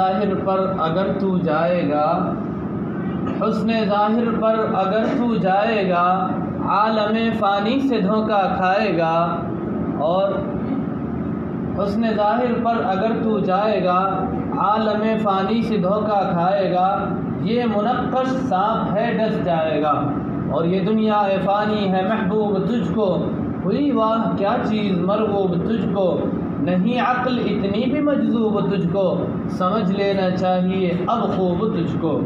ظاہر پر اگر تو جائے گا، حسن ظاہر پر اگر تو جائے گا، عالم فانی سے دھوکہ کھائے گا۔ اور حسن ظاہر پر اگر تو جائے گا، عالم فانی سے دھوکہ کھائے گا، یہ منقش سانپ ہے ڈس جائے گا۔ اور یہ دنیا فانی ہے محبوب تجھ کو، ہوئی واہ کیا چیز مرغوب تجھ کو، نہیں عقل اتنی بھی مجذوب تجھ کو، سمجھ لینا چاہیے اب خوب تجھ کو۔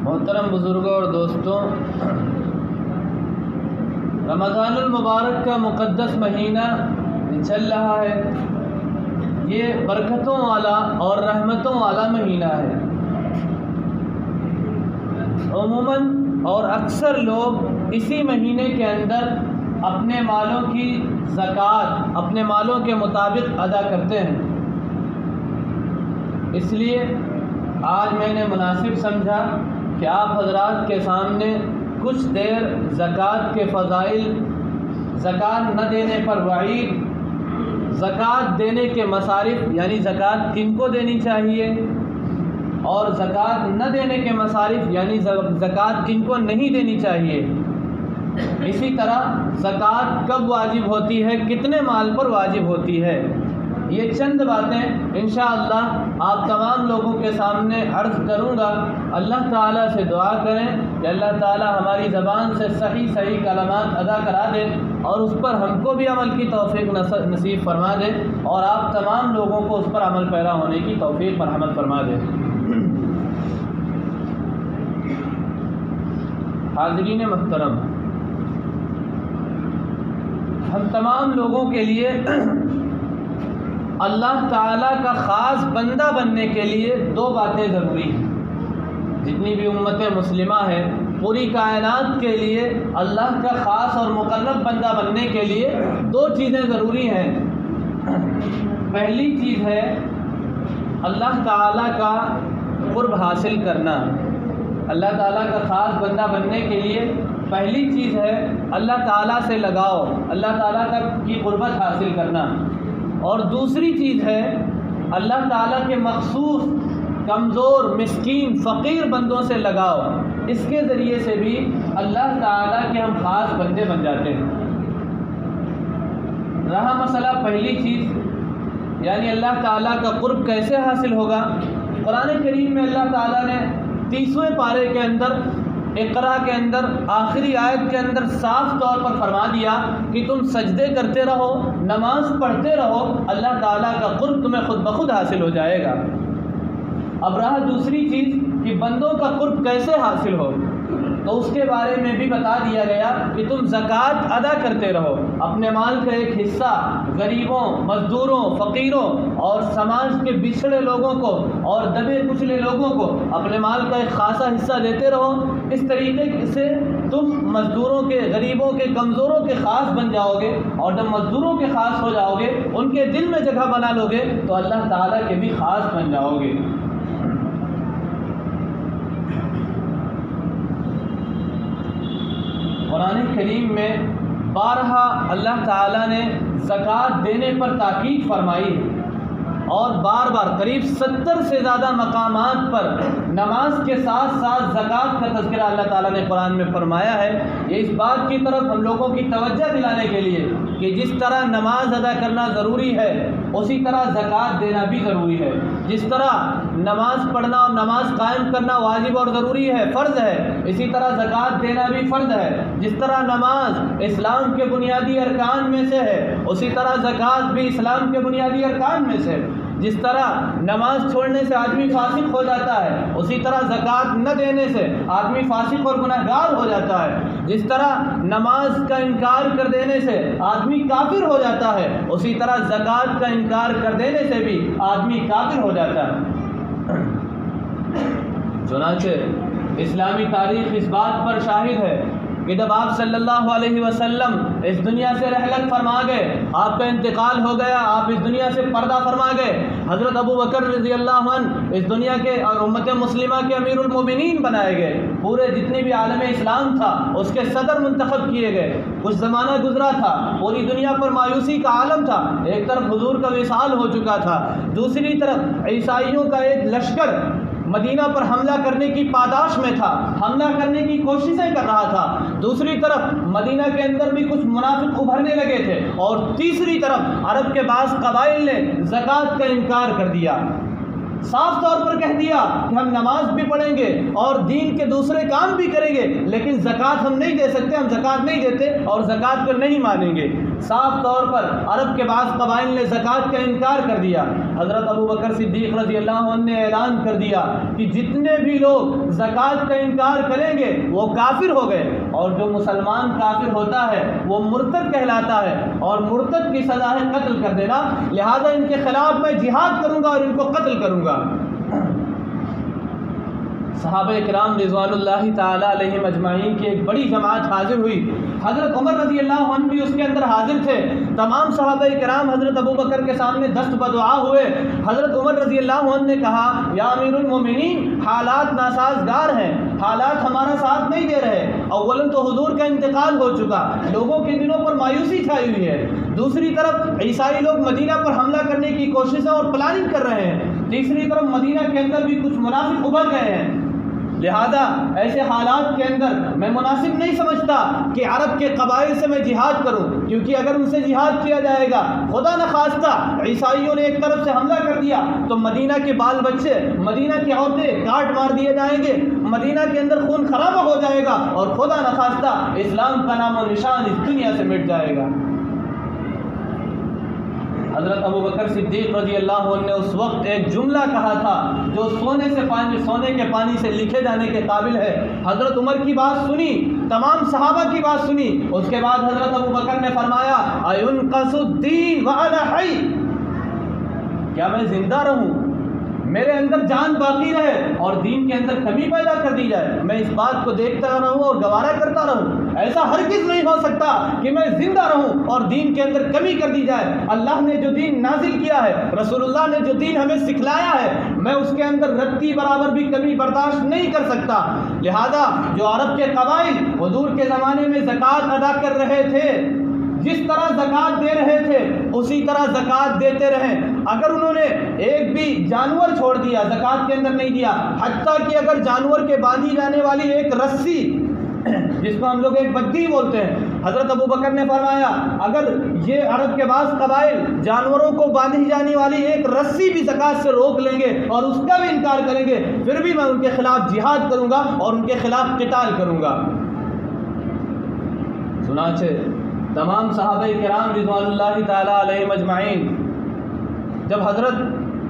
محترم بزرگوں اور دوستوں، رمضان المبارک کا مقدس مہینہ چل رہا ہے۔ یہ برکتوں والا اور رحمتوں والا مہینہ ہے۔ عموماً اور اکثر لوگ اسی مہینے کے اندر اپنے مالوں کی زکوٰۃ اپنے مالوں کے مطابق ادا کرتے ہیں۔ اس لیے آج میں نے مناسب سمجھا کہ آپ حضرات کے سامنے کچھ دیر زکوٰۃ کے فضائل، زکوٰۃ نہ دینے پر وعید، زکوٰۃ دینے کے مصارف یعنی زکوٰۃ کن کو دینی چاہیے، اور زکوٰۃ نہ دینے کے مصارف یعنی زکوٰۃ کن کو نہیں دینی چاہیے، اسی طرح زکوٰۃ کب واجب ہوتی ہے، کتنے مال پر واجب ہوتی ہے، یہ چند باتیں انشاءاللہ آپ تمام لوگوں کے سامنے عرض کروں گا۔ اللہ تعالیٰ سے دعا کریں کہ اللہ تعالیٰ ہماری زبان سے صحیح صحیح کلمات ادا کرا دے اور اس پر ہم کو بھی عمل کی توفیق نصیب فرما دے، اور آپ تمام لوگوں کو اس پر عمل پیرا ہونے کی توفیق پر عمل فرما دے۔ حاضرین محترم، ہم تمام لوگوں کے لیے اللہ تعالیٰ کا خاص بندہ بننے کے لیے دو باتیں ضروری ہیں۔ جتنی بھی امت مسلمہ ہے، پوری کائنات کے لیے اللہ کا خاص اور مقرب بندہ بننے کے لیے دو چیزیں ضروری ہیں۔ پہلی چیز ہے اللہ تعالیٰ کا قرب حاصل کرنا۔ اللہ تعالیٰ کا خاص بندہ بننے کے لیے پہلی چیز ہے اللہ تعالیٰ سے لگاؤ، اللہ تعالیٰ کی قربت حاصل کرنا، اور دوسری چیز ہے اللہ تعالیٰ کے مخصوص کمزور، مسکین، فقیر بندوں سے لگاؤ۔ اس کے ذریعے سے بھی اللہ تعالیٰ کے ہم خاص بندے بن جاتے ہیں۔ رہا مسئلہ پہلی چیز یعنی اللہ تعالیٰ کا قرب کیسے حاصل ہوگا، قرآن کریم میں اللہ تعالیٰ نے 30ویں پارے کے اندر اقرا کے اندر آخری آیت کے اندر صاف طور پر فرما دیا کہ تم سجدے کرتے رہو، نماز پڑھتے رہو، اللہ تعالیٰ کا قرب تمہیں خود بخود حاصل ہو جائے گا۔ اب رہا دوسری چیز کہ بندوں کا قرب کیسے حاصل ہو، تو اس کے بارے میں بھی بتا دیا گیا کہ تم زکوٰۃ ادا کرتے رہو، اپنے مال کا ایک حصہ غریبوں، مزدوروں، فقیروں اور سماج کے بچھڑے لوگوں کو اور دبے کچلے لوگوں کو اپنے مال کا ایک خاصا حصہ دیتے رہو۔ اس طریقے سے تم مزدوروں کے، غریبوں کے، کمزوروں کے خاص بن جاؤ گے، اور جب مزدوروں کے خاص ہو جاؤ گے، ان کے دل میں جگہ بنا لو گے، تو اللہ تعالیٰ کے بھی خاص بن جاؤ گے۔ قرآن کریم میں بارہا اللہ تعالیٰ نے زکوٰۃ دینے پر تاکید فرمائی ہے، اور بار بار قریب 70 سے زیادہ مقامات پر نماز کے ساتھ ساتھ زکوٰۃ کا تذکرہ اللہ تعالیٰ نے قرآن میں فرمایا ہے۔ یہ اس بات کی طرف ہم لوگوں کی توجہ دلانے کے لیے کہ جس طرح نماز ادا کرنا ضروری ہے، اسی طرح زکوٰۃ دینا بھی ضروری ہے۔ جس طرح نماز پڑھنا اور نماز قائم کرنا واجب اور ضروری ہے، فرض ہے، اسی طرح زکوٰۃ دینا بھی فرض ہے۔ جس طرح نماز اسلام کے بنیادی ارکان میں سے ہے، اسی طرح زکوٰۃ بھی اسلام کے بنیادی ارکان میں سے ہے۔ جس طرح نماز چھوڑنے سے آدمی فاسق ہو جاتا ہے، اسی طرح زکوٰۃ نہ دینے سے آدمی فاسق اور گنہگار ہو جاتا ہے۔ جس طرح نماز کا انکار کر دینے سے آدمی کافر ہو جاتا ہے، اسی طرح زکوٰۃ کا انکار کر دینے سے بھی آدمی کافر ہو جاتا ہے۔ چنانچہ اسلامی تاریخ اس بات پر شاہد ہے کہ جب آپ صلی اللہ علیہ وسلم اس دنیا سے رحلت فرما گئے، آپ کا انتقال ہو گیا، آپ اس دنیا سے پردہ فرما گئے، حضرت ابو بکر رضی اللہ عنہ اس دنیا کے اور امت مسلمہ کے امیر المومنین بنائے گئے، پورے جتنے بھی عالم اسلام تھا اس کے صدر منتخب کیے گئے۔ کچھ زمانہ گزرا تھا، پوری دنیا پر مایوسی کا عالم تھا، ایک طرف حضور کا وصال ہو چکا تھا، دوسری طرف عیسائیوں کا ایک لشکر مدینہ پر حملہ کرنے کی پاداش میں تھا، حملہ کرنے کی کوششیں کر رہا تھا، دوسری طرف مدینہ کے اندر بھی کچھ منافق ابھرنے لگے تھے، اور تیسری طرف عرب کے بعض قبائل نے زکوٰۃ کا انکار کر دیا، صاف طور پر کہہ دیا کہ ہم نماز بھی پڑھیں گے اور دین کے دوسرے کام بھی کریں گے، لیکن زکوٰۃ ہم نہیں دے سکتے، ہم زکوٰۃ نہیں دیتے اور زکوٰۃ کو نہیں مانیں گے۔ صاف طور پر عرب کے بعض قبائل نے زکوٰۃ کا انکار کر دیا۔ حضرت ابو بکر صدیق رضی اللہ عنہ نے اعلان کر دیا کہ جتنے بھی لوگ زکوٰۃ کا انکار کریں گے وہ کافر ہو گئے، اور جو مسلمان کافر ہوتا ہے وہ مرتد کہلاتا ہے، اور مرتد کی سزا ہے قتل کر دینا، لہذا ان کے خلاف میں جہاد کروں گا اور ان کو قتل کروں گا۔ صحابہ کرام رضوان اللہ تعالیٰ علیہم اجمعین کی ایک بڑی جماعت حاضر ہوئی، حضرت عمر رضی اللہ عنہ بھی اس کے اندر حاضر تھے، تمام صحابہ کرام حضرت ابو بکر کے سامنے دست بدعا ہوئے۔ حضرت عمر رضی اللہ عنہ نے کہا، یا امیر المومنین، حالات ناسازگار ہیں، حالات ہمارا ساتھ نہیں دے رہے، اولاً تو حضور کا انتقال ہو چکا، لوگوں کے دلوں پر مایوسی چھائی ہوئی ہے، دوسری طرف عیسائی لوگ مدینہ پر حملہ کرنے کی کوششیں اور پلاننگ کر رہے ہیں، تیسری طرف مدینہ کے اندر بھی کچھ منافق ابھر گئے ہیں، لہذا ایسے حالات کے اندر میں مناسب نہیں سمجھتا کہ عرب کے قبائل سے میں جہاد کروں، کیونکہ اگر ان سے جہاد کیا جائے گا، خدا نخواستہ عیسائیوں نے ایک طرف سے حملہ کر دیا تو مدینہ کے بال بچے، مدینہ کی عورتیں کاٹ مار دیے جائیں گے، مدینہ کے اندر خون خرابہ ہو جائے گا، اور خدا نخواستہ اسلام کا نام و نشان اس دنیا سے مٹ جائے گا۔ حضرت ابو بکر صدیق رضی اللہ عنہ نے اس وقت ایک جملہ کہا تھا جو سونے کے پانی سے لکھے جانے کے قابل ہے۔ حضرت عمر کی بات سنی، تمام صحابہ کی بات سنی، اس کے بعد حضرت ابو بکر نے فرمایا، اَيُنْقَصُ الدِّينُ وَأَنَا حَيٌّ، کیا میں زندہ رہوں، میرے اندر جان باقی رہے اور دین کے اندر کمی پیدا کر دی جائے، میں اس بات کو دیکھتا رہوں اور گوارا کرتا رہوں؟ ایسا ہرگز نہیں ہو سکتا کہ میں زندہ رہوں اور دین کے اندر کمی کر دی جائے۔ اللہ نے جو دین نازل کیا ہے، رسول اللہ نے جو دین ہمیں سکھلایا ہے، میں اس کے اندر رتی برابر بھی کمی برداشت نہیں کر سکتا۔ لہذا جو عرب کے قبائل حضور کے زمانے میں زکوٰۃ ادا کر رہے تھے، جس طرح زکوٰۃ دے رہے تھے اسی طرح زکوٰۃ دیتے رہیں، اگر انہوں نے ایک بھی جانور چھوڑ دیا، زکوٰۃ کے اندر نہیں دیا، حتیٰ کہ اگر جانور کے باندھی جانے والی ایک رسی، جس کو ہم لوگ ایک بدی بولتے ہیں، حضرت ابو بکر نے فرمایا اگر یہ عرب کے بعض قبائل جانوروں کو باندھی جانے والی ایک رسی بھی زکوٰۃ سے روک لیں گے اور اس کا بھی انکار کریں گے، پھر بھی میں ان کے خلاف جہاد کروں گا اور ان کے خلاف قتال کروں گا۔ چنانچہ تمام صحابہ کرام رضوان اللہ تعالیٰ علیہم اجمعین جب حضرت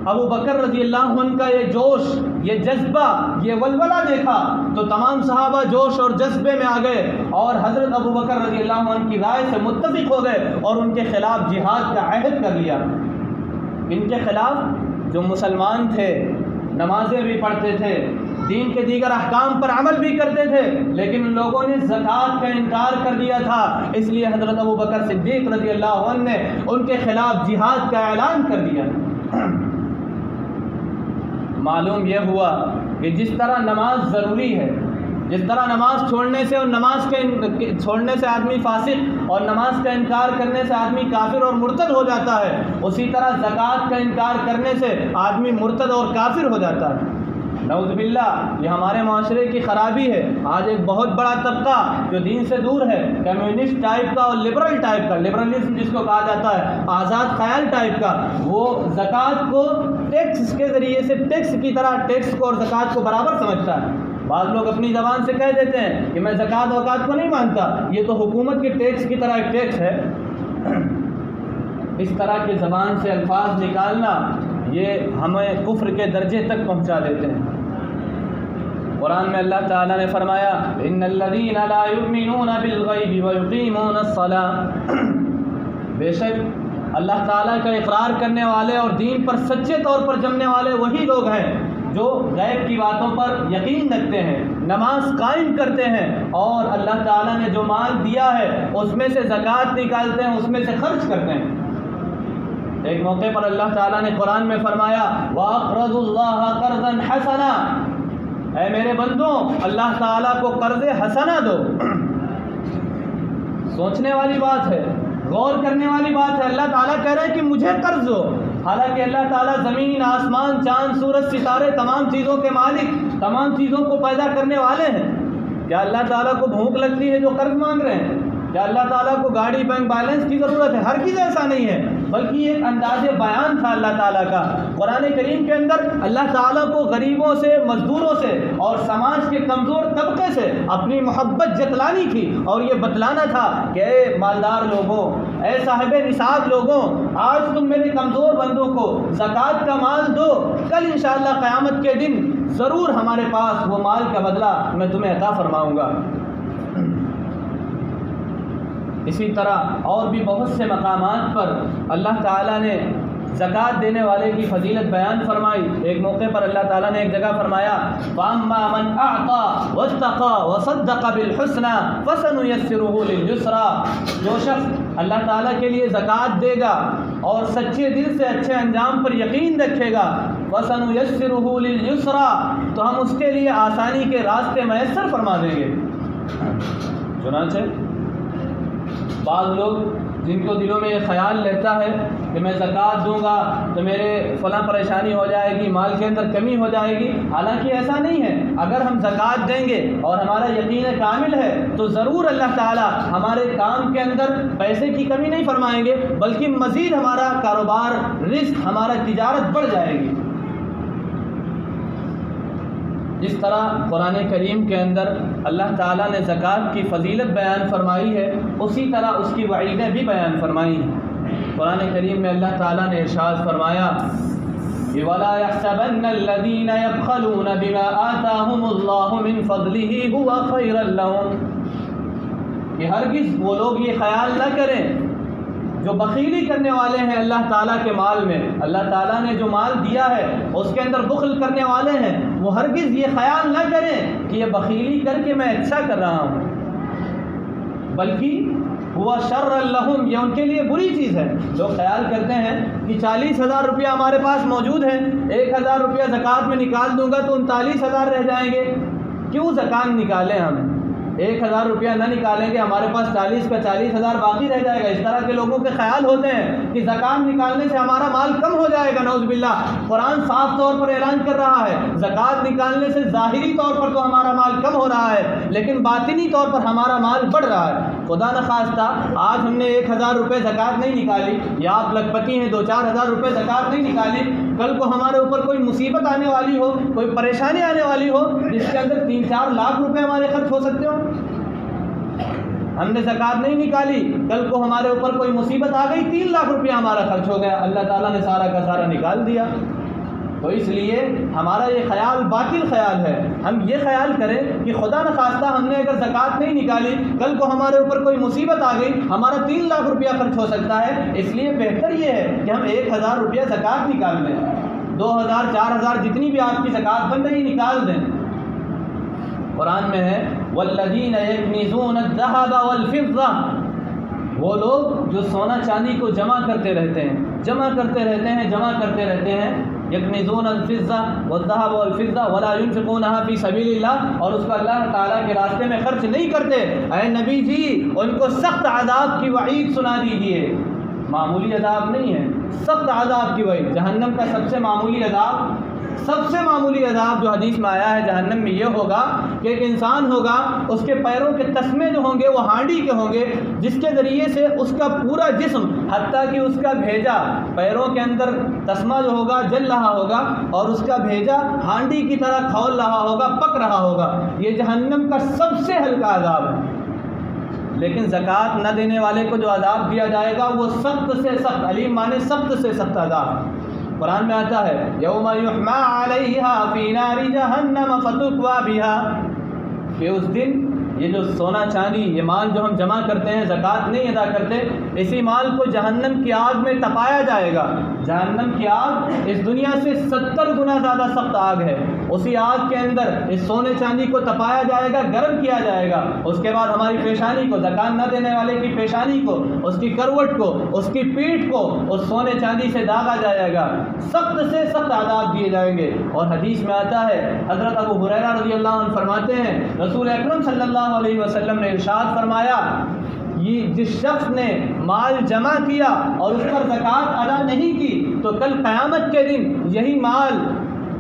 ابو بکر رضی اللہ عنہ کا یہ جوش، یہ جذبہ، یہ ولولہ دیکھا تو تمام صحابہ جوش اور جذبے میں آ گئے اور حضرت ابو بکر رضی اللہ عنہ کی رائے سے متفق ہو گئے اور ان کے خلاف جہاد کا عہد کر لیا۔ ان کے خلاف جو مسلمان تھے، نمازیں بھی پڑھتے تھے، دین کے دیگر احکام پر عمل بھی کرتے تھے، لیکن ان لوگوں نے زکوٰۃ کا انکار کر دیا تھا، اس لیے حضرت ابو بکر صدیق رضی اللہ عنہ نے ان کے خلاف جہاد کا اعلان کر دیا۔ معلوم یہ ہوا کہ جس طرح نماز ضروری ہے، جس طرح نماز چھوڑنے سے اور نماز کے چھوڑنے سے آدمی فاسق اور نماز کا انکار کرنے سے آدمی کافر اور مرتد ہو جاتا ہے، اسی طرح زکوٰۃ کا انکار کرنے سے آدمی مرتد اور کافر ہو جاتا ہے۔ نعوذ باللہ، یہ ہمارے معاشرے کی خرابی ہے۔ آج ایک بہت بڑا طبقہ جو دین سے دور ہے، کمیونسٹ ٹائپ کا اور لبرل ٹائپ کا، لبرلزم جس کو کہا جاتا ہے، آزاد خیال ٹائپ کا، وہ زکوٰۃ کو ٹیکس کے ذریعے سے، ٹیکس کی طرح ٹیکس کو اور زکوٰۃ کو برابر سمجھتا ہے۔ بعض لوگ اپنی زبان سے کہہ دیتے ہیں کہ میں زکوٰۃ وکوٰۃ کو نہیں مانتا، یہ تو حکومت کے ٹیکس کی طرح ایک ٹیکس ہے۔ اس طرح کی زبان سے الفاظ نکالنا یہ ہمیں کفر کے درجے تک پہنچا دیتے ہیں۔ قرآن میں اللہ تعالیٰ نے فرمایا، ان الذین لا یؤمنون بالغیب ویقیمون الصلاۃ، بے شک اللہ تعالیٰ کا اقرار کرنے والے اور دین پر سچے طور پر جمنے والے وہی لوگ ہیں جو غیب کی باتوں پر یقین رکھتے ہیں، نماز قائم کرتے ہیں اور اللہ تعالیٰ نے جو مال دیا ہے اس میں سے زکوٰۃ نکالتے ہیں، اس میں سے خرچ کرتے ہیں۔ ایک موقع پر اللہ تعالیٰ نے قرآن میں فرمایا وَأَقْرَضُوا اللَّهَ قَرْضًا حَسَنًا، اے میرے بندوں اللہ تعالیٰ کو قرض حسنہ دو۔ سوچنے والی بات ہے، غور کرنے والی بات ہے۔ اللہ تعالیٰ کہہ رہے ہیں کہ مجھے قرض دو، حالانکہ اللہ تعالیٰ زمین، آسمان، چاند، سورج، ستارے، تمام چیزوں کے مالک، تمام چیزوں کو پیدا کرنے والے ہیں۔ کیا اللہ تعالیٰ کو بھوک لگتی ہے جو قرض مانگ رہے ہیں؟ کیا اللہ تعالیٰ کو گاڑی، بینک بیلنس کی ضرورت ہے؟ ہرگز ایسا نہیں ہے، بلکہ یہ ایک انداز بیان تھا اللہ تعالیٰ کا۔ قرآن کریم کے اندر اللہ تعالیٰ کو غریبوں سے، مزدوروں سے اور سماج کے کمزور طبقے سے اپنی محبت جتلانی تھی اور یہ بتلانا تھا کہ اے مالدار لوگوں، اے صاحب نصاب لوگوں، آج تم میرے کمزور بندوں کو زکوٰۃ کا مال دو، کل انشاءاللہ قیامت کے دن ضرور ہمارے پاس وہ مال کا بدلہ میں تمہیں عطا فرماؤں گا۔ اسی طرح اور بھی بہت سے مقامات پر اللہ تعالیٰ نے زکوٰۃ دینے والے کی فضیلت بیان فرمائی۔ ایک موقع پر اللہ تعالیٰ نے ایک جگہ فرمایا فَأَمَّا مَنْ أَعْطَى وَاتَّقَى وَصَدَّقَ بِالْحُسْنَى فَسَنُيَسِّرُهُ لِلْيُسْرَى، جو شخص اللہ تعالیٰ کے لیے زکوٰۃ دے گا اور سچے دل سے اچھے انجام پر یقین رکھے گا، فَسَنُيَسِّرُهُ لِلْيُسْرَى، تو ہم اس کے لیے آسانی کے راستے میسر فرما دیں گے۔ چنانچہ بعض لوگ جن کو دلوں میں یہ خیال رہتا ہے کہ میں زکوٰۃ دوں گا تو میرے فلاں پریشانی ہو جائے گی، مال کے اندر کمی ہو جائے گی، حالانکہ ایسا نہیں ہے۔ اگر ہم زکوٰۃ دیں گے اور ہمارا یقین کامل ہے تو ضرور اللہ تعالیٰ ہمارے کام کے اندر پیسے کی کمی نہیں فرمائیں گے، بلکہ مزید ہمارا کاروبار، رزق، ہمارا تجارت بڑھ جائے گی۔ جس طرح قرآن کریم کے اندر اللہ تعالیٰ نے زکوٰۃ کی فضیلت بیان فرمائی ہے، اسی طرح اس کی وعیدیں بھی بیان فرمائی ہیں۔ قرآن کریم میں اللہ تعالیٰ نے ارشاد فرمایا وَلَا يَحْسَبَنَّ الَّذِينَ يَبْخَلُونَ بِمَا آتَاهُمُ اللَّهُ مِنْ فَضْلِهِ هُوَ خَيْرًا لَهُمْ، کہ ہرگز وہ لوگ یہ خیال نہ کریں جو بخیلی کرنے والے ہیں اللہ تعالیٰ کے مال میں، اللہ تعالیٰ نے جو مال دیا ہے اس کے اندر بخل کرنے والے ہیں، وہ ہرگز یہ خیال نہ کریں کہ یہ بخیلی کر کے میں اچھا کر رہا ہوں، بلکہ ہوا شر لہم، یہ ان کے لیے بری چیز ہے۔ لوگ خیال کرتے ہیں کہ 40,000 روپیہ ہمارے پاس موجود ہے، 1,000 روپیہ زکوٰۃ میں نکال دوں گا تو 39,000 رہ جائیں گے، کیوں زکوٰۃ نکالیں ہم؟ 1,000 روپیہ نہ نکالیں گے ہمارے پاس 40 کا 40,000 باقی رہ جائے گا۔ اس طرح کے لوگوں کے خیال ہوتے ہیں کہ زکوٰۃ نکالنے سے ہمارا مال کم ہو جائے گا، نعوذ باللہ۔ قرآن صاف طور پر اعلان کر رہا ہے زکوٰۃ نکالنے سے ظاہری طور پر تو ہمارا مال کم ہو رہا ہے، لیکن باطنی طور پر ہمارا مال بڑھ رہا ہے۔ خدا نخواستہ آج ہم نے 1,000 روپے زکوٰۃ نہیں نکالی، یا آپ لکھپتی ہیں 2-4 ہزار روپے زکوٰۃ نہیں نکالی، کل کو ہمارے اوپر کوئی مصیبت آنے والی ہو، کوئی پریشانی آنے والی ہو جس کے اندر 3-4 لاکھ روپے ہمارے خرچ ہو سکتے ہو، ہم نے زکوٰۃ نہیں نکالی، کل کو ہمارے اوپر کوئی مصیبت آ گئی، 3 لاکھ روپیہ ہمارا خرچ ہو گیا، اللہ تعالیٰ نے سارا کا سارا نکال دیا۔ تو اس لیے ہمارا یہ خیال باطل خیال ہے۔ ہم یہ خیال کریں کہ خدا نخواستہ ہم نے اگر زکوٰۃ نہیں نکالی، کل کو ہمارے اوپر کوئی مصیبت آ گئی، ہمارا 3 لاکھ روپیہ خرچ ہو سکتا ہے، اس لیے بہتر یہ ہے کہ ہم 1,000 روپیہ زکوٰۃ نکال دیں، 2,000 4,000 جتنی بھی آپ کی زکوٰۃ بن رہی نکال دیں۔ قرآن میں ہے والذین یکنزون الذہب والفضہ، وہ لوگ جو سونا چاندی کو جمع کرتے رہتے ہیں، جمع کرتے رہتے ہیں، یکنزون الفضہ والذہب والفضہ ولا ينفقونها فی سبیل اللہ، اور اس کو اللہ تعالیٰ کے راستے میں خرچ نہیں کرتے۔ اے نبی جی ان کو سخت عذاب کی وعید سنا دیجیے، معمولی عذاب نہیں ہے، سخت عذاب کی وعید۔ جہنم کا سب سے معمولی عذاب جو حدیث میں آیا ہے جہنم میں یہ ہوگا کہ ایک انسان ہوگا، اس کے پیروں کے تسمے جو ہوں گے وہ ہانڈی کے ہوں گے، جس کے ذریعے سے اس کا پورا جسم حتیٰ کہ اس کا بھیجا، پیروں کے اندر تسمہ جو ہوگا جل رہا ہوگا اور اس کا بھیجا ہانڈی کی طرح کھول رہا ہوگا، پک رہا ہوگا۔ یہ جہنم کا سب سے ہلکا عذاب ہے۔ لیکن زکوٰۃ نہ دینے والے کو جو عذاب دیا جائے گا وہ سخت سے سخت، علیم مانے سخت سے سخت عذاب۔ قرآن میں آتا ہے یوم یحمى علیہا فی نار جہنم فتکوی بہا، کہ اس دن یہ جو سونا چاندی، یہ مال جو ہم جمع کرتے ہیں، زکوٰۃ نہیں ادا کرتے، اسی مال کو جہنم کی آگ میں تپایا جائے گا۔ جہنم کی آگ اس دنیا سے 70 گنا زیادہ سخت آگ ہے. اسی آگ کے اندر اس سونے چاندی کو تپایا جائے گا, گرم کیا جائے گا. اس کے بعد ہماری پیشانی کو, زکات نہ دینے والے کی پیشانی کو, اس کی کروٹ کو, اس کی پیٹھ کو اس سونے چاندی سے داغا جائے گا. سخت سے سخت عذاب دیے جائیں گے. اور حدیث میں آتا ہے, حضرت ابو ہریرہ رضی اللہ عنہ فرماتے ہیں رسول اکرم صلی اللہ علیہ وسلم نے ارشاد فرمایا, یہ جس شخص نے مال جمع کیا اور اس پر زکوٰۃ ادا نہیں کی تو کل قیامت کے دن یہی مال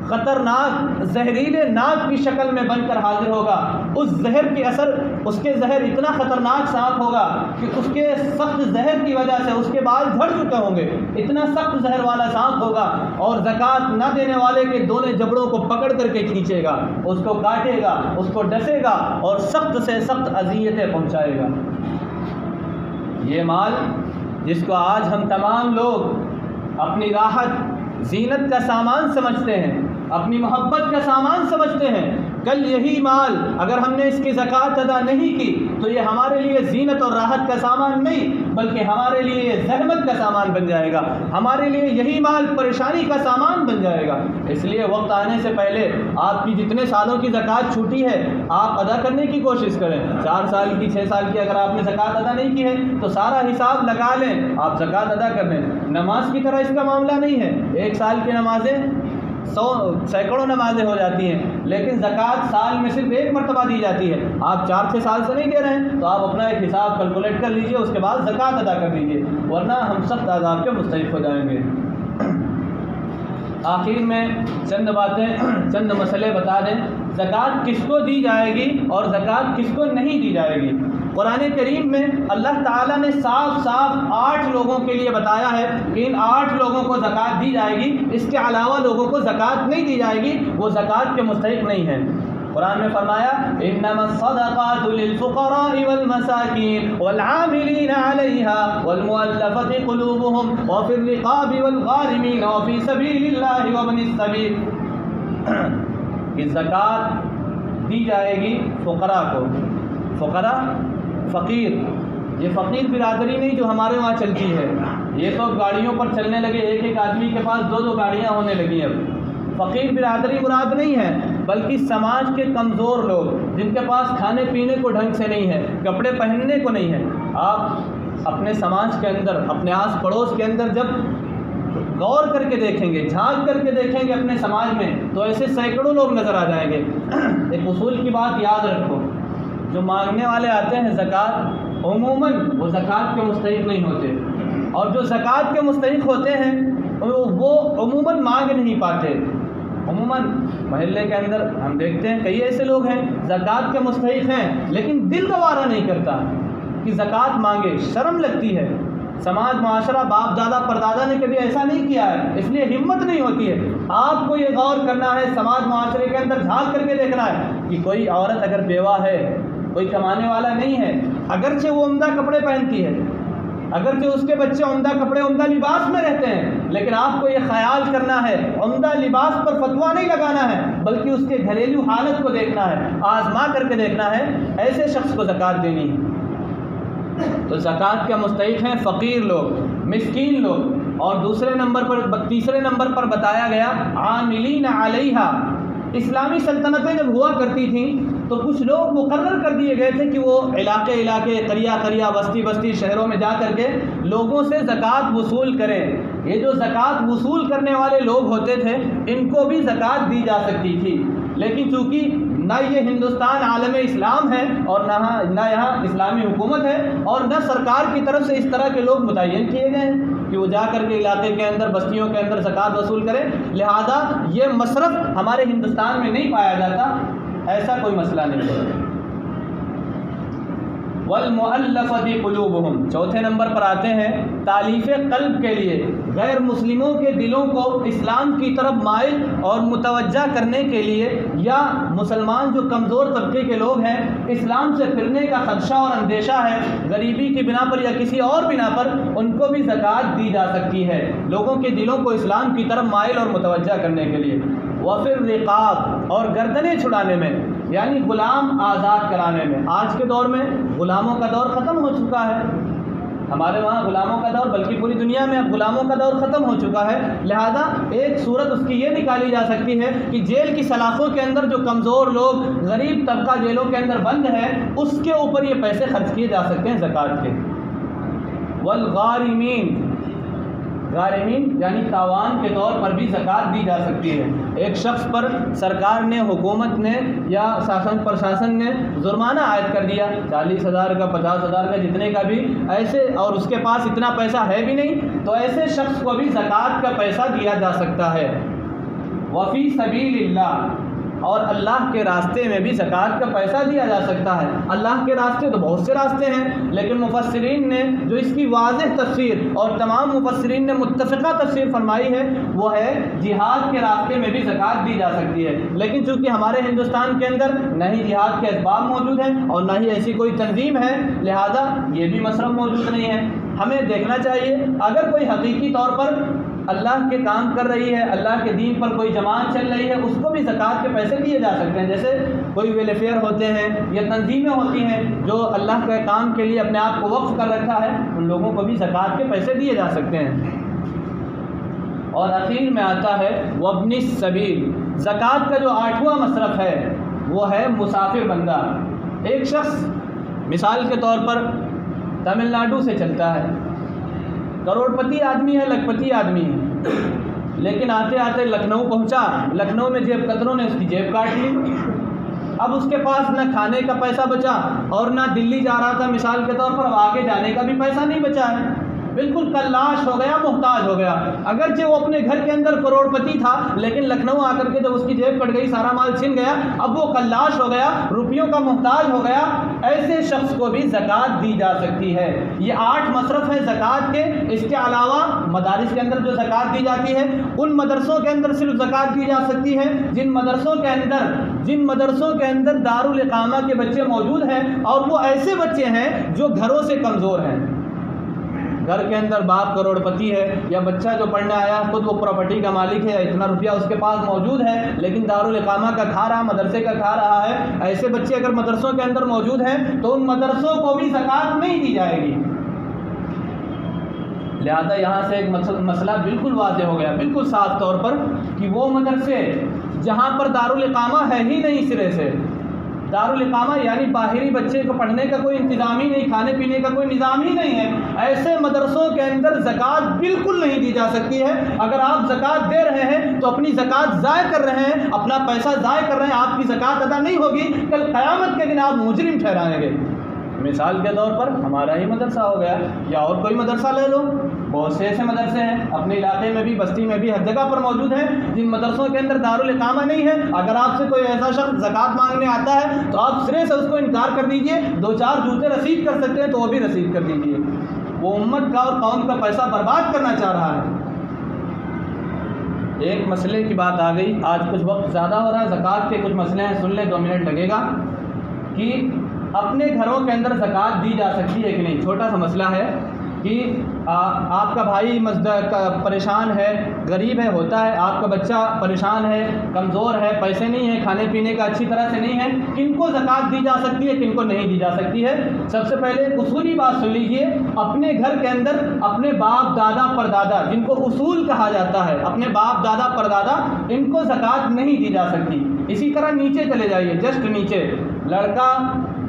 خطرناک زہریلے ناگ کی شکل میں بن کر حاضر ہوگا. اس زہر کی اثر, اس کے زہر اتنا خطرناک سانپ ہوگا کہ اس کے سخت زہر کی وجہ سے اس کے بال جھڑ چکے ہوں گے. اتنا سخت زہر والا سانپ ہوگا, اور زکوٰۃ نہ دینے والے کے دونوں جبڑوں کو پکڑ کر کے کھینچے گا, اس کو کاٹے گا, اس کو ڈسے گا اور سخت سے سخت اذیتیں پہنچائے گا. یہ مال جس کو آج ہم تمام لوگ اپنی راحت, زینت کا سامان سمجھتے ہیں, اپنی محبت کا سامان سمجھتے ہیں, کل یہی مال اگر ہم نے اس کی زکوٰۃ ادا نہیں کی تو یہ ہمارے لیے زینت اور راحت کا سامان نہیں بلکہ ہمارے لیے زحمت کا سامان بن جائے گا. ہمارے لیے یہی مال پریشانی کا سامان بن جائے گا. اس لیے وقت آنے سے پہلے آپ کی جتنے سالوں کی زکوٰۃ چھوٹی ہے آپ ادا کرنے کی کوشش کریں. 4 سال کی, 6 سال کی اگر آپ نے زکوٰۃ ادا نہیں کی ہے تو سارا حساب لگا لیں, آپ زکوٰۃ ادا کر لیں. نماز کی طرح اس کا معاملہ نہیں ہے. 1 سال کی نمازیں سینکڑوں نمازیں ہو جاتی ہیں, لیکن زکوٰۃ سال میں صرف 1 مرتبہ دی جاتی ہے. آپ 4-6 سال سے نہیں دے رہے ہیں تو آپ اپنا ایک حساب کیلکولیٹ کر لیجئے, اس کے بعد زکوٰۃ ادا کر دیجئے, ورنہ ہم سخت عذاب کے مستحق ہو جائیں گے. آخر میں چند باتیں, چند مسئلے بتا دیں. زکوٰۃ کس کو دی جائے گی اور زکوٰۃ کس کو نہیں دی جائے گی. قرآن کریم میں اللہ تعالیٰ نے صاف صاف 8 لوگوں کے لیے بتایا ہے کہ ان 8 لوگوں کو زکوٰۃ دی جائے گی, اس کے علاوہ لوگوں کو زکوٰۃ نہیں دی جائے گی, وہ زکوٰۃ کے مستحق نہیں ہیں. قرآن میں فرمایا انما الصدقات للفقراء والمساکین والعاملین علیہا والمؤلفۃ قلوبهم وفی الرقاب والغارمین وفی سبیل اللہ وابن السبیل. کہ زکوٰۃ دی جائے گی فقراء کو. فقراء فقیر, یہ فقیر برادری نہیں جو ہمارے وہاں چلتی ہے, یہ تو گاڑیوں پر چلنے لگے, ایک آدمی کے پاس 2 گاڑیاں ہونے لگی. اب فقیر برادری مراد نہیں ہے بلکہ سماج کے کمزور لوگ جن کے پاس کھانے پینے کو ڈھنگ سے نہیں ہے, کپڑے پہننے کو نہیں ہے. آپ اپنے سماج کے اندر, اپنے آس پڑوس کے اندر جب غور کر کے دیکھیں گے, جھانک کر کے دیکھیں گے اپنے سماج میں, تو ایسے سینکڑوں لوگ نظر آ جائیں گے. ایک اصول کی بات یاد رکھو, جو مانگنے والے آتے ہیں زکوٰۃ عموماً وہ زکوٰۃ کے مستحق نہیں ہوتے, اور جو زکوٰۃ کے مستحق ہوتے ہیں وہ عموماً مانگ نہیں پاتے. عموماً محلے کے اندر ہم دیکھتے ہیں کئی ایسے لوگ ہیں زکوٰۃ کے مستحق ہیں لیکن دل گوارا نہیں کرتا کہ زکوٰۃ مانگے, شرم لگتی ہے. سماج معاشرہ باپ دادا پردادا نے کبھی ایسا نہیں کیا ہے, اس لیے ہمت نہیں ہوتی ہے. آپ کو یہ غور کرنا ہے, سماج معاشرے کے اندر جھانک کر کے دیکھنا ہے کہ کوئی عورت اگر بیوہ ہے, کوئی کمانے والا نہیں ہے, اگرچہ وہ عمدہ کپڑے پہنتی ہے, اگرچہ اس کے بچے عمدہ کپڑے عمدہ لباس میں رہتے ہیں, لیکن آپ کو یہ خیال کرنا ہے, عمدہ لباس پر فتویٰ نہیں لگانا ہے بلکہ اس کے گھریلو حالت کو دیکھنا ہے, آزما کر کے دیکھنا ہے. ایسے شخص کو زکوٰۃ دینی ہے. تو زکوٰۃ کے مستحق ہیں فقیر لوگ, مسکین لوگ. اور تیسرے نمبر پر بتایا گیا عاملین علیہا. اسلامی سلطنتیں جب ہوا کرتی تھیں تو کچھ لوگ مقرر کر دیے گئے تھے کہ وہ علاقے قریہ بستی شہروں میں جا کر کے لوگوں سے زکوٰۃ وصول کریں. یہ جو زکوٰۃ وصول کرنے والے لوگ ہوتے تھے ان کو بھی زکوٰۃ دی جا سکتی تھی, لیکن چونکہ نہ یہ ہندوستان عالم اسلام ہے اور نہ یہاں اسلامی حکومت ہے اور نہ سرکار کی طرف سے اس طرح کے لوگ متعین کیے گئے ہیں کہ وہ جا کر کے علاقے کے اندر, بستیوں کے اندر زکوٰۃ وصول کریں, لہذا یہ مصرف ہمارے ہندوستان میں نہیں پایا جاتا. ایسا کوئی مسئلہ نہیں ہے. والمؤلفۃ قلوبہم. چوتھے نمبر پر آتے ہیں تالیف قلب کے لیے, غیر مسلموں کے دلوں کو اسلام کی طرف مائل اور متوجہ کرنے کے لیے, یا مسلمان جو کمزور طبقے کے لوگ ہیں, اسلام سے پھرنے کا خدشہ اور اندیشہ ہے غریبی کی بنا پر یا کسی اور بنا پر, ان کو بھی زکوٰۃ دی جا سکتی ہے لوگوں کے دلوں کو اسلام کی طرف مائل اور متوجہ کرنے کے لیے. وفی الرقاب, اور گردنیں چھڑانے میں, یعنی غلام آزاد کرانے میں. آج کے دور میں غلاموں کا دور ختم ہو چکا ہے. ہمارے وہاں غلاموں کا دور، بلکہ پوری دنیا میں اب غلاموں کا دور ختم ہو چکا ہے، لہذا ایک صورت اس کی یہ نکالی جا سکتی ہے کہ جیل کی سلاخوں کے اندر جو کمزور لوگ، غریب طبقہ جیلوں کے اندر بند ہے، اس کے اوپر یہ پیسے خرچ کیے جا سکتے ہیں زکوٰۃ کے۔ والغارمین، غارمین یعنی تاوان کے طور پر بھی زکوٰۃ دی جا سکتی ہے۔ ایک شخص پر سرکار نے، حکومت نے یا پرشاسن نے جرمانہ عائد کر دیا 40,000 کا، 50,000 کا، جتنے کا بھی، ایسے، اور اس کے پاس اتنا پیسہ ہے بھی نہیں، تو ایسے شخص کو بھی زکوٰۃ کا پیسہ دیا جا سکتا ہے۔ وفی سبیل اللہ، اور اللہ کے راستے میں بھی زکوٰۃ کا پیسہ دیا جا سکتا ہے۔ اللہ کے راستے تو بہت سے راستے ہیں، لیکن مفسرین نے جو اس کی واضح تفسیر اور تمام مفسرین نے متفقہ تفسیر فرمائی ہے وہ ہے جہاد کے راستے میں بھی زکوٰۃ دی جا سکتی ہے۔ لیکن چونکہ ہمارے ہندوستان کے اندر نہ ہی جہاد کے اسباب موجود ہیں اور نہ ہی ایسی کوئی تنظیم ہے، لہذا یہ بھی مصرف موجود نہیں ہے۔ ہمیں دیکھنا چاہیے اگر کوئی حقیقی طور پر اللہ کے کام کر رہی ہے، اللہ کے دین پر کوئی جماعت چل رہی ہے، اس کو بھی زکوٰۃ کے پیسے دیے جا سکتے ہیں۔ جیسے کوئی ویلفیئر ہوتے ہیں یا تنظیمیں ہوتی ہیں جو اللہ کے کام کے لیے اپنے آپ کو وقف کر رکھا ہے، ان لوگوں کو بھی زکوٰۃ کے پیسے دیے جا سکتے ہیں۔ اور اخیر میں آتا ہے وابن السبیل، زکوٰۃ کا جو 8واں مصرف ہے وہ ہے مسافر بندہ۔ ایک شخص مثال کے طور پر تمل ناڈو سے چلتا ہے، کروڑ پتی آدمی ہے، لکھپتی آدمی ہے، لیکن آتے آتے لکھنؤ پہنچا، لکھنؤ میں جیب کتروں نے اس کی جیب کاٹ لی۔ اب اس کے پاس نہ کھانے کا پیسہ بچا اور نہ دلی جا رہا تھا مثال کے طور پر، اب آگے جانے کا بھی پیسہ نہیں بچا ہے، بالکل کلاش ہو گیا، محتاج ہو گیا۔ اگرچہ وہ اپنے گھر کے اندر کروڑ پتی تھا، لیکن لکھنؤ آ کر کے جب اس کی جیب کٹ گئی، سارا مال چھن گیا، اب وہ کلاش ہو گیا، روپیوں کا محتاج ہو گیا۔ ایسے شخص کو بھی زکوٰۃ دی جا سکتی ہے۔ یہ 8 مصرف ہیں زکوٰۃ کے۔ اس کے علاوہ مدارس کے اندر جو زکوٰۃ دی جاتی ہے، ان مدرسوں کے اندر صرف زکوٰۃ دی جا سکتی ہے جن مدرسوں کے اندر دارالاقامہ کے بچے موجود ہیں، اور وہ ایسے بچے ہیں جو گھروں سے کمزور ہیں۔ گھر کے اندر باپ کروڑ پتی ہے، یا بچہ جو پڑھنے آیا خود وہ پراپرٹی کا مالک ہے، اتنا روپیہ اس کے پاس موجود ہے، لیکن دارالاقامہ کا کھا رہا، مدرسے کا کھا رہا ہے، ایسے بچے اگر مدرسوں کے اندر موجود ہیں تو ان مدرسوں کو بھی زکوٰۃ نہیں دی جائے گی۔ لہذا یہاں سے ایک مسئلہ بالکل واضح ہو گیا، بالکل صاف طور پر، کہ وہ مدرسے جہاں پر دارالاقامہ ہے ہی نہیں سرے سے، دارالاقامہ یعنی باہری بچے کو پڑھنے کا کوئی انتظام ہی نہیں، کھانے پینے کا کوئی نظام ہی نہیں ہے، ایسے مدرسوں کے اندر زکوٰۃ بالکل نہیں دی جا سکتی ہے۔ اگر آپ زکوٰۃ دے رہے ہیں تو اپنی زکوٰۃ ضائع کر رہے ہیں، اپنا پیسہ ضائع کر رہے ہیں، آپ کی زکوٰۃ ادا نہیں ہوگی، کل قیامت کے دن آپ مجرم ٹھہرائیں گے۔ مثال کے طور پر ہمارا ہی مدرسہ ہو گیا، یا اور کوئی مدرسہ لے لو، بہت سے ایسے مدرسے ہیں اپنے علاقے میں بھی، بستی میں بھی، ہر جگہ پر موجود ہیں جن مدرسوں کے اندر دارالاقامہ نہیں ہے۔ اگر آپ سے کوئی ایسا شخص زکوٰۃ مانگنے آتا ہے تو آپ سرے سے اس کو انکار کر دیجئے، 2-4 جوتے رسید کر سکتے ہیں تو وہ بھی رسید کر دیجئے، وہ امت کا اور قوم کا پیسہ برباد کرنا چاہ رہا ہے۔ ایک مسئلے کی بات آ گئی، آج کچھ وقت زیادہ ہو رہا ہے، زکوٰۃ کے کچھ مسئلے ہیں، سن لیں، 2 منٹ لگے گا، کہ اپنے گھروں کے اندر زکوٰۃ دی جا سکتی ہے کہ نہیں۔ چھوٹا سا مسئلہ ہے کہ آپ کا بھائی پریشان ہے، غریب ہے، ہوتا ہے، آپ کا بچہ پریشان ہے، کمزور ہے، پیسے نہیں ہیں، کھانے پینے کا اچھی طرح سے نہیں ہے، کن کو زکوٰۃ دی جا سکتی ہے، کن کو نہیں دی جا سکتی ہے۔ سب سے پہلے اصولی بات سن لیجئے، اپنے گھر کے اندر اپنے باپ دادا پردادا، جن کو اصول کہا جاتا ہے، اپنے باپ دادا پردادا، ان کو زکوٰۃ نہیں دی جا سکتی۔ اسی طرح نیچے چلے جائیے، جسٹ نیچے، لڑکا،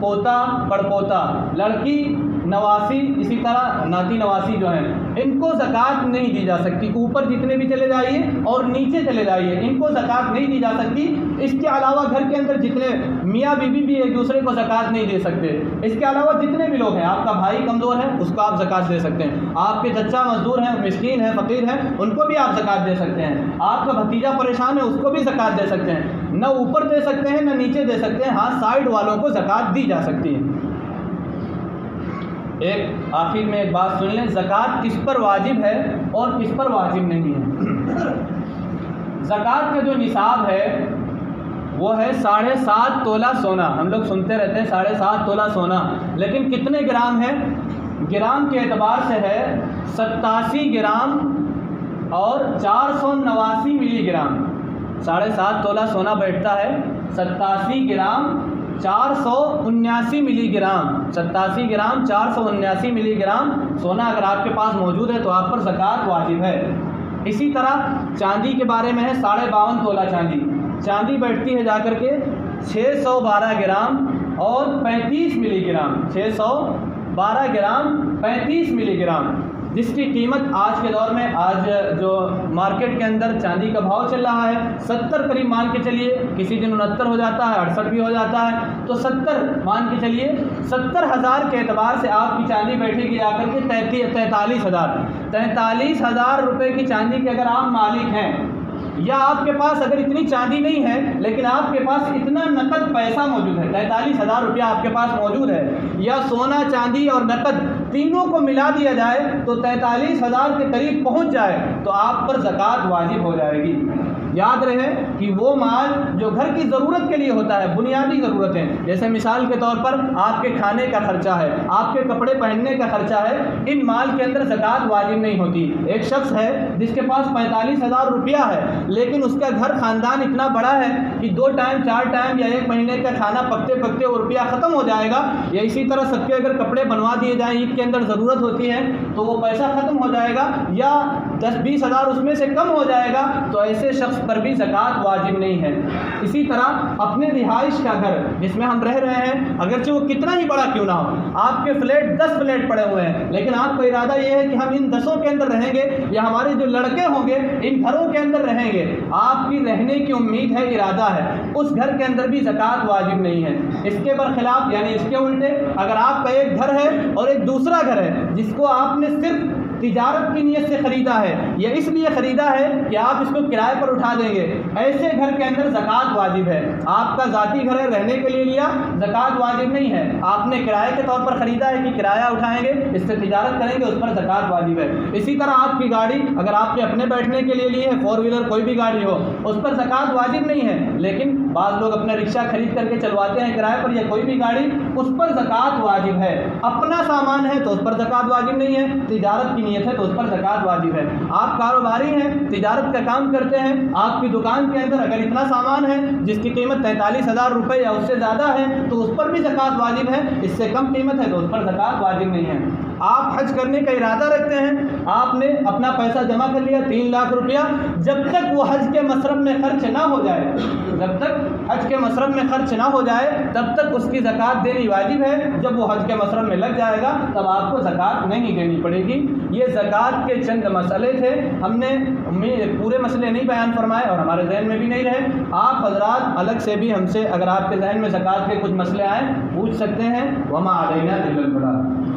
پوتا، پڑپوتا، لڑکی، نواسی، اسی طرح ناتی نواسی جو ہیں، ان کو زکوٰۃ نہیں دی جا سکتی۔ اوپر جتنے بھی چلے جائیے اور نیچے چلے جائیے، ان کو زکوٰۃ نہیں دی جا سکتی۔ اس کے علاوہ گھر کے اندر جتنے میاں بیوی بھی ایک دوسرے کو زکوٰۃ نہیں دے سکتے۔ اس کے علاوہ جتنے بھی لوگ ہیں، آپ کا بھائی کمزور ہے، اس کو آپ زکوٰۃ دے سکتے ہیں، آپ کے چچا مزدور ہیں، مسکین ہیں، فقیر ہیں، ان کو بھی آپ زکوٰۃ دے سکتے ہیں، آپ کا بھتیجا پریشان ہے، اس کو بھی زکوٰۃ دے سکتے ہیں۔ نہ اوپر دے سکتے ہیں نہ نیچے دے سکتے ہیں، ہاں سائڈ والوں کو زکوٰۃ دی جا سکتی ہے۔ ایک آخر میں ایک بات سن لیں، زکوٰۃ کس پر واجب ہے اور کس پر واجب نہیں ہے۔ زکوٰۃ کا جو نصاب ہے وہ ہے 7.5 تولہ سونا۔ ہم لوگ سنتے رہتے ہیں 7.5 تولہ سونا، لیکن کتنے گرام ہے؟ گرام کے اعتبار سے ہے 87 گرام اور 489 ملی گرام۔ 7.5 تولہ سونا بیٹھتا ہے 87 گرام 479 ملی گرام، 87 گرام 479 ملی گرام سونا اگر آپ کے پاس موجود ہے تو آپ پر زکوٰۃ واجب ہے۔ اسی طرح چاندی کے بارے میں ہے 52.5 تولہ چاندی، چاندی بیٹھتی ہے جا کر کے 612 گرام اور 35 ملی گرام، 612 گرام 35 ملی گرام، جس کی قیمت آج کے دور میں آج جو مارکیٹ کے اندر چاندی کا بھاؤ چل رہا ہے 70 قریب مان کے چلیے، کسی دن 69 ہو جاتا ہے، 68 بھی ہو جاتا ہے، تو 70 مان کے چلیے 70,000 کے اعتبار سے آپ کی چاندی بیٹھے گی جا کر کے 43,000 روپے کی چاندی کے اگر آپ مالک ہیں، یا آپ کے پاس اگر اتنی چاندی نہیں ہے لیکن آپ کے پاس اتنا نقد پیسہ موجود ہے، 43,000 روپیہ آپ کے پاس موجود ہے، یا سونا چاندی اور نقد تینوں کو ملا دیا جائے تو 43,000 کے قریب پہنچ جائے تو آپ پر زکوٰۃ واجب ہو جائے گی۔ یاد رہے کہ وہ مال جو گھر کی ضرورت کے لیے ہوتا ہے، بنیادی ضرورتیں، جیسے مثال کے طور پر آپ کے کھانے کا خرچہ ہے، آپ کے کپڑے پہننے کا خرچہ ہے، ان مال کے اندر زکوٰۃ واجب نہیں ہوتی۔ ایک شخص ہے جس کے پاس 45,000 روپیہ ہے لیکن اس کا گھر خاندان اتنا بڑا ہے کہ 2 ٹائم 4 ٹائم یا 1 مہینے کا کھانا پکتے پکتے وہ روپیہ ختم ہو جائے گا، یا اسی طرح سب کے اگر کپڑے بنوا دیے جائیں، عید کے اندر ضرورت ہوتی ہے تو وہ پیسہ ختم ہو جائے گا، یا 10-20 ہزار اس میں سے کم ہو جائے گا، تو ایسے شخص پر بھی زکوٰۃ واجب نہیں ہے۔ اسی طرح اپنے رہائش کا گھر جس میں ہم رہ رہے ہیں، اگرچہ وہ کتنا ہی بڑا کیوں نہ ہو، آپ کے فلیٹ 10 فلیٹ پڑے ہوئے ہیں لیکن آپ کا ارادہ یہ ہے کہ ہم ان 10 کے اندر رہیں گے، یا ہمارے جو لڑکے ہوں گے ان گھروں کے اندر رہیں گے، آپ کی رہنے کی امید ہے، ارادہ ہے، اس گھر کے اندر بھی زکوٰۃ واجب نہیں ہے۔ اس کے برخلاف یعنی اس کے الٹے، اگر آپ کا ایک گھر ہے اور ایک دوسرا گھر ہے جس کو آپ نے صرف تجارت کی نیت سے خریدا ہے یا اس لیے خریدا ہے کہ آپ اس کو کرائے پر اٹھا دیں گے، ایسے گھر کے اندر زکوٰۃ واجب ہے۔ آپ کا ذاتی گھر ہے، رہنے کے لیے لیا، زکوٰۃ واجب نہیں ہے۔ آپ نے کرائے کے طور پر خریدا ہے کہ کرایہ اٹھائیں گے، اس سے تجارت کریں گے، اس پر زکوٰۃ واجب ہے۔ اسی طرح آپ کی گاڑی اگر آپ کے اپنے بیٹھنے کے لیے لی ہے، 4 ویلر کوئی بھی گاڑی ہو، اس پر زکوٰۃ واجب نہیں ہے، لیکن بعض لوگ اپنا رکشہ خرید کر کے چلواتے ہیں کرائے پر، یا کوئی بھی گاڑی، اس پر زکوٰۃ واجب ہے۔ اپنا سامان ہے تو اس پر زکوٰۃ واجب نہیں ہے، تجارت کی نیت ہے تو اس پر زکوٰۃ واجب ہے۔ آپ کاروباری ہیں، تجارت کا کام کرتے ہیں، آپ کی دکان کے اندر اگر اتنا سامان ہے جس کی قیمت 43,000 روپے یا اس سے زیادہ ہے تو اس پر بھی زکوٰۃ واجب ہے، اس سے کم قیمت ہے تو اس پر زکوٰۃ واجب نہیں ہے۔ آپ حج کرنے کا ارادہ رکھتے ہیں، آپ نے اپنا پیسہ جمع کر لیا 3 لاکھ روپیہ، جب تک وہ حج کے مصرف میں خرچ نہ ہو جائے، جب تک حج کے مصرف میں خرچ نہ ہو جائے تب تک اس کی زکوٰۃ دینی واجب ہے۔ جب وہ حج کے مصرف میں لگ جائے گا تب آپ کو زکوٰۃ نہیں دینی پڑے گی۔ یہ زکوٰۃ کے چند مسئلے تھے، ہم نے پورے مسئلے نہیں بیان فرمائے اور ہمارے ذہن میں بھی نہیں رہے۔ آپ حضرات الگ سے بھی ہم سے اگر آپ کے ذہن میں زکوٰۃ کے کچھ مسئلے آئیں پوچھ سکتے ہیں۔ وما علینا الا البلاغ۔